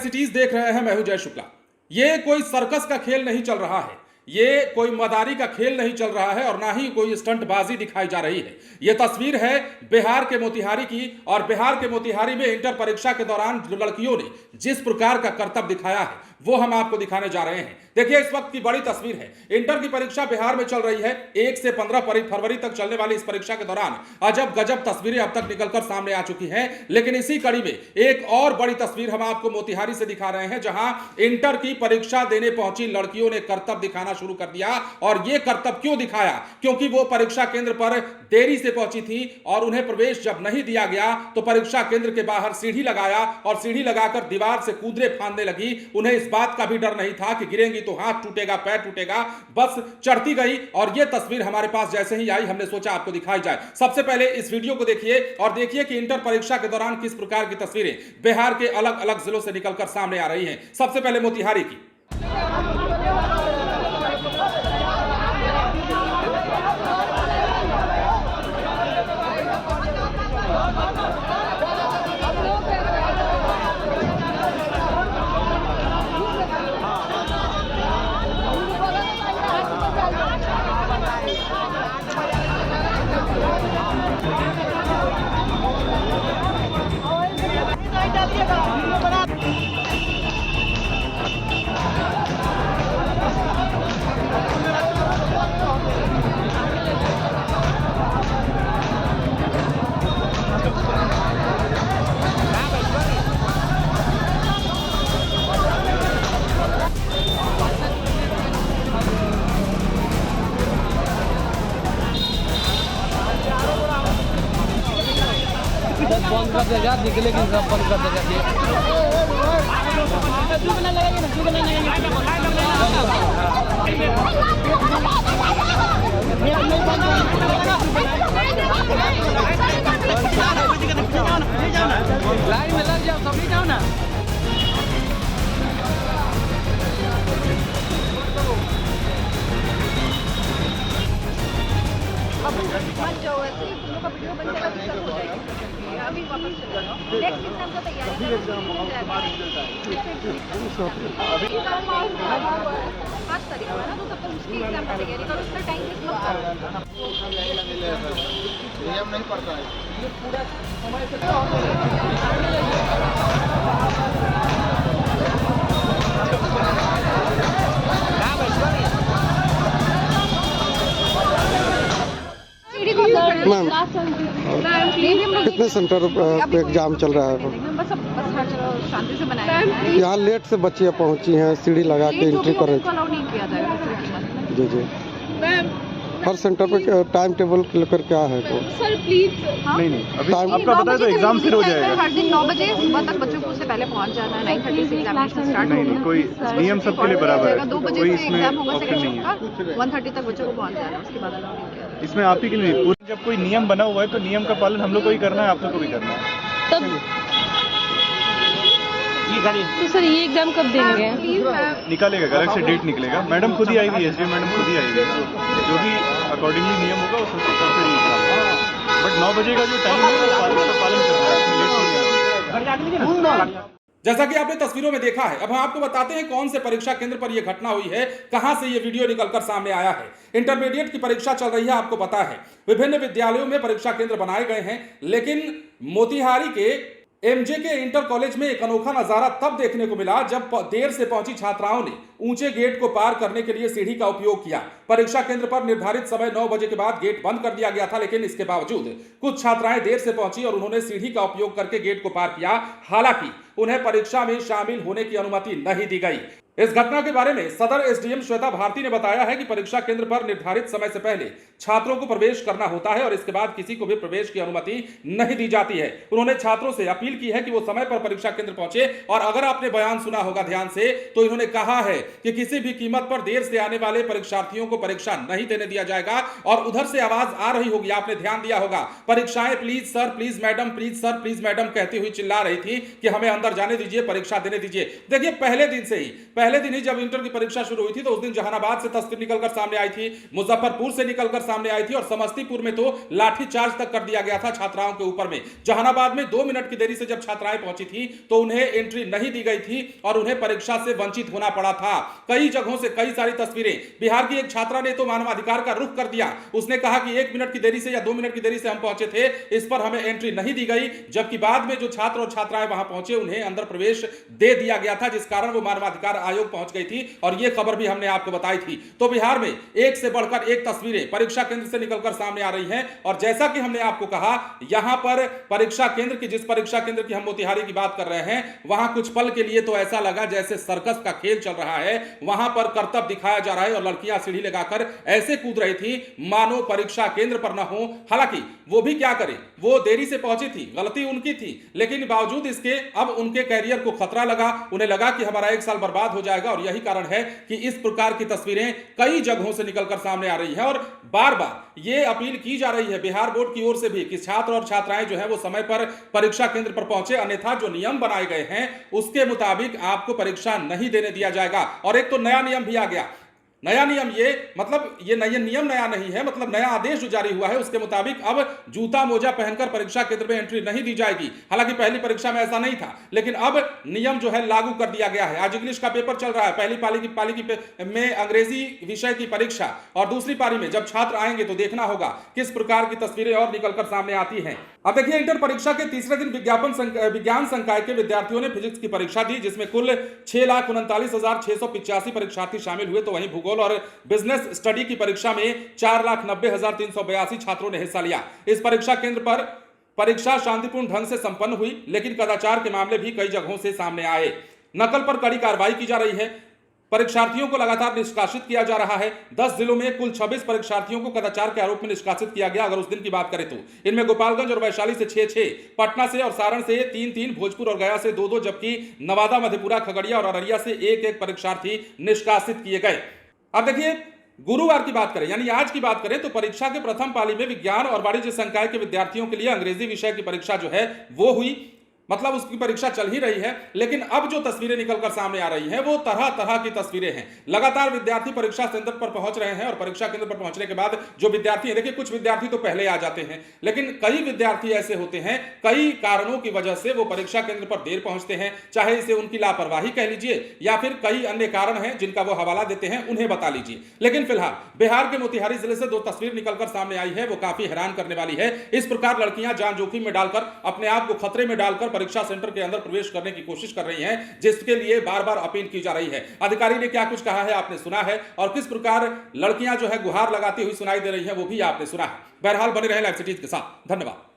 Cities देख रहे हैं। मैं हूं जय शुक्ला। ये कोई सर्कस का खेल नहीं चल रहा है, ये कोई मदारी का खेल नहीं चल रहा है और ना ही कोई स्टंटबाजी दिखाई जा रही है। ये तस्वीर है बिहार के मोतिहारी की, और बिहार के मोतिहारी में इंटर परीक्षा के दौरान जो लड़कियों ने जिस प्रकार का करतब दिखाया है वो हम आपको दिखाने जा रहे हैं। देखिए, इस वक्त की बड़ी तस्वीर है। इंटर की परीक्षा बिहार में चल रही है। 1 से 15 फरवरी तक चलने वाली इस परीक्षा के दौरान अजब गजब तस्वीरें अब तक निकलकर सामने आ चुकी हैं। लेकिन इसी कड़ी में एक और बड़ी तस्वीर हम आपको मोतिहारी से दिखा रहे हैं, जहां इंटर की परीक्षा देने पहुंची लड़कियों ने करतब दिखाना शुरू कर दिया। और यह करतब क्यों दिखाया? क्योंकि वो परीक्षा केंद्र पर देरी से पहुंची थी और उन्हें प्रवेश जब नहीं दिया गया तो परीक्षा केंद्र के बाहर सीढ़ी लगाया और सीढ़ी लगाकर दीवार से कूदने फांदने लगी। उन्हें इस बात का भी डर नहीं था कि गिरेंगी तो हाथ टूटेगा, पैर टूटेगा, बस चढ़ती गई। और यह तस्वीर हमारे पास जैसे ही आई, हमने सोचा आपको दिखाई जाए। सबसे पहले इस वीडियो को देखिए और देखिए कि इंटर परीक्षा के दौरान किस प्रकार की तस्वीरें बिहार के अलग अलग जिलों से निकलकर सामने आ रही हैं। सबसे पहले मोतिहारी की। बंद कर देगा, निकलेगी सब बंद कर देगा। लाइन में लग जाओ, सभी जाओ ना। मत जाओ ऐसे ही, तुम लोग का वीडियो बन जाएगा, दिक्कत हो जाएगी। अभी वापस चले जाओ। नेक्स्ट एग्जाम का तैयारी करो। 5 तारीख को है ना, तो तब तक उसकी एग्जाम का तैयारी करो। उसका टाइम वेस्ट मत करो। नियम नहीं पड़ता है ये पूरा समय से। मैम, कितने सेंटर पे एग्जाम चल रहा है? बस शांति से बनाया। यहाँ लेट से बच्चियाँ पहुँची हैं, सीढ़ी लगा के एंट्री कर रही अलाउ नहीं किया जाएगा। जी जी। हर सेंटर पे टाइम टेबल लेकर क्या है तो? Sir please. नहीं अभी आपका बताया तो एग्जाम शुरू हो जाएगा। हर दिन 9 बजे सुबह तक बच्चों को उससे पहले पहुंच जाना है। 9:30 से एग्जामिनेशन स्टार्ट होगा। नहीं कोई नियम सबके लिए बराबर है। 2 बजे से एग्जाम होगा सेकंड शिफ्ट का। 1:30 तक बच्चों को पहुंच जाना है, उसके बाद अलाउ नहीं किया जाएगा। इसमें आप ही के लिए पूरी, जब कोई नियम बना हुआ है तो नियम का पालन हम लोग को ही करना है, आप लोग को भी करना है। तब तो सर ये एग्जाम कब देंगे? निकालेगा, अलग से डेट निकलेगा। मैडम खुद ही आएगी, एसडीएम मैडम खुद ही आएगी। जो भी अकॉर्डिंगली नियम होगा उस हिसाब से निकालेगा। बट 9 बजे का जो टाइम है वो पालन करना है। जैसा कि आपने तस्वीरों में देखा है, अब हम आपको बताते हैं कौन से परीक्षा केंद्र पर यह घटना हुई है, कहां से यह वीडियो निकलकर सामने आया है। इंटरमीडिएट की परीक्षा चल रही है, आपको पता है विभिन्न विद्यालयों में परीक्षा केंद्र बनाए गए हैं। लेकिन मोतिहारी के एमजेके इंटर कॉलेज में एक अनोखा नजारा तब देखने को मिला जब देर से पहुंची छात्राओं ने ऊंचे गेट को पार करने के लिए सीढ़ी का उपयोग किया। परीक्षा केंद्र पर निर्धारित समय 9 बजे के बाद गेट बंद कर दिया गया था, लेकिन इसके बावजूद कुछ छात्राएं देर से पहुंची और उन्होंने सीढ़ी का उपयोग करके गेट को पार किया। हालांकि उन्हें परीक्षा में शामिल होने की अनुमति नहीं दी गई। इस घटना के बारे में सदर एसडीएम श्वेता भारती ने बताया है कि परीक्षा केंद्र पर निर्धारित समय से पहले छात्रों को प्रवेश करना होता है और इसके बाद किसी को भी प्रवेश की अनुमति नहीं दी जाती है। उन्होंने छात्रों से अपील की है कि वो समय पर परीक्षा केंद्र पहुंचे। और अगर आपने बयान सुना होगा ध्यान से, तो इन्होंने कहा है कि किसी भी कीमत पर देर से आने वाले परीक्षार्थियों को परीक्षा नहीं देने दिया जाएगा। और उधर से आवाज आ रही होगी, आपने ध्यान दिया होगा, परीक्षाएं please sir, please madam, please sir, please madam कहती हुई चिल्ला रही थी कि हमें अंदर जाने दीजिए, परीक्षा देने दीजिए। देखिए, पहले दिन से ही पहले दिन ही जब इंटर की परीक्षा शुरू हुई थी तो उस दिन जहानाबाद से तस्वीर निकलकर सामने आई थी, मुजफ्फरपुर से निकलकर सामने आई थी और समस्तीपुर में तो लाठीचार्ज तक कर दिया गया था छात्राओं के ऊपर में। जहानाबाद में 2 मिनट की देरी से जब छात्राएं पहुंची थी तो उन्हें एंट्री नहीं दी गई थी और उन्हें परीक्षा से वंचित होना पड़ा था। कई जगहों से कई सारी तस्वीरें। बिहार की एक छात्रा ने तो मानवाधिकार का रुख कर दिया, उसने कहा कि 1 मिनट की देरी से या 2 मिनट की देरी से हम पहुंचे थे, इस पर हमें एंट्री नहीं दी गई, जबकि बाद में जो छात्र और छात्राएं वहां पहुंचे उन्हें अंदर प्रवेश दे दिया गया था, जिस कारण वो मानवाधिकार आयोग पहुंच गई थी और यह खबर भी हमने आपको बताई थी। तो बिहार में एक से बढ़कर एक तस्वीरें परीक्षा केंद्र से निकलकर सामने आ रही हैं और जैसा कि हमने आपको कहा, यहां पर परीक्षा केंद्र की, जिस परीक्षा केंद्र की हम मोतिहारी की बात कर रहे हैं, वहां कुछ पल के लिए तो ऐसा लगा जैसे सर्कस का खेल चल रहा है। वहां पर करतब दिखाया जा रहा है और लड़कियां सीढ़ी लगाकर ऐसे कूद रही थी मानो परीक्षा केंद्र पर न हो। हालांकि वो भी क्या करें, वो देरी से पहुंची थी, गलती उनकी थी, लेकिन बावजूद इसके अब उनके कैरियर को खतरा लगा। उन्हें लगा कि हमारा 1 साल बर्बाद हो जाएगा और यही कारण है कि इस प्रकार की तस्वीरें कई जगहों से निकलकर सामने आ रही है और बार बार यह अपील की जा रही है बिहार बोर्ड की ओर से भी कि छात्र और छात्राएं जो है वो समय पर परीक्षा केंद्र पर पहुंचे, अन्यथा जो नियम बनाए गए हैं उसके मुताबिक आपको परीक्षा नहीं देने दिया जाएगा। और एक तो नया नियम भी आ गया। नया नियम ये नियम नया नहीं है, मतलब नया आदेश जो जारी हुआ है उसके मुताबिक अब जूता मोजा पहनकर परीक्षा केंद्र में एंट्री नहीं दी जाएगी। हालांकि पहली परीक्षा में ऐसा नहीं था, लेकिन अब नियम जो है लागू कर दिया गया है। आज इंग्लिश का पेपर चल रहा है, पहली पाली में अंग्रेजी विषय की परीक्षा और दूसरी पारी में जब छात्र आएंगे तो देखना होगा किस प्रकार की तस्वीरें और निकलकर सामने आती हैं। अब देखिए, इंटर परीक्षा के तीसरे दिन विज्ञान संकाय के विद्यार्थियों ने फिजिक्स की परीक्षा दी, जिसमें कुल 6,39,685 परीक्षार्थी शामिल हुए। तो वहीं भूगोल और बिजनेस स्टडी की परीक्षा में 4,90,382 छात्रों ने हिस्सा लिया। इस परीक्षा केंद्र पर परीक्षा शांतिपूर्ण ढंग से संपन्न हुई, लेकिन कदाचार के मामले भी कई जगहों से सामने आए। नकल पर कड़ी कार्रवाई की जा रही है, परीक्षार्थियों को लगातार निष्कासित किया जा रहा है। 10 जिलों में कुल 26 परीक्षार्थियों को कदाचार के आरोप में निष्कासित किया गया। अगर उस दिन की बात करें तो इनमें गोपालगंज और वैशाली से 6-6, पटना से और सारण से 3-3, भोजपुर और गया से 2-2, जबकि नवादा, मधेपुरा, खगड़िया और अररिया से 1-1 परीक्षार्थी निष्कासित किए गए। अब देखिए, गुरुवार की बात करें यानी आज की बात करें तो परीक्षा के प्रथम पाली में विज्ञान और वाणिज्य संकाय के विद्यार्थियों के लिए अंग्रेजी विषय की परीक्षा जो है वो हुई, मतलब उसकी परीक्षा चल ही रही है। लेकिन अब जो तस्वीरें निकलकर सामने आ रही हैं वो तरह तरह की तस्वीरें हैं। लगातार विद्यार्थी परीक्षा केंद्र पर पहुंच रहे हैं और परीक्षा केंद्र पर पहुंचने के बाद जो विद्यार्थी हैं, देखिए कुछ विद्यार्थी तो पहले आ जाते हैं, लेकिन कई विद्यार्थी ऐसे होते हैं कई कारणों की वजह से वो परीक्षा केंद्र पर देर पहुंचते हैं, चाहे इसे उनकी लापरवाही कह लीजिए या फिर कई अन्य कारण हैं जिनका वो हवाला देते हैं, उन्हें बता लीजिए। लेकिन फिलहाल बिहार के मोतिहारी जिले से 2 तस्वीर निकलकर सामने आई है, वो काफी हैरान करने वाली है। इस प्रकार लड़कियां जान जोखिम में डालकर, अपने आप को खतरे में डालकर परीक्षा सेंटर के अंदर प्रवेश करने की कोशिश कर रही हैं, जिसके लिए बार बार अपील की जा रही है। अधिकारी ने क्या कुछ कहा है आपने सुना है, और किस प्रकार लड़कियां जो है गुहार लगाती हुई सुनाई दे रही हैं वो भी आपने सुना है। बहरहाल बने रहे लाइव सिटीज के साथ। धन्यवाद।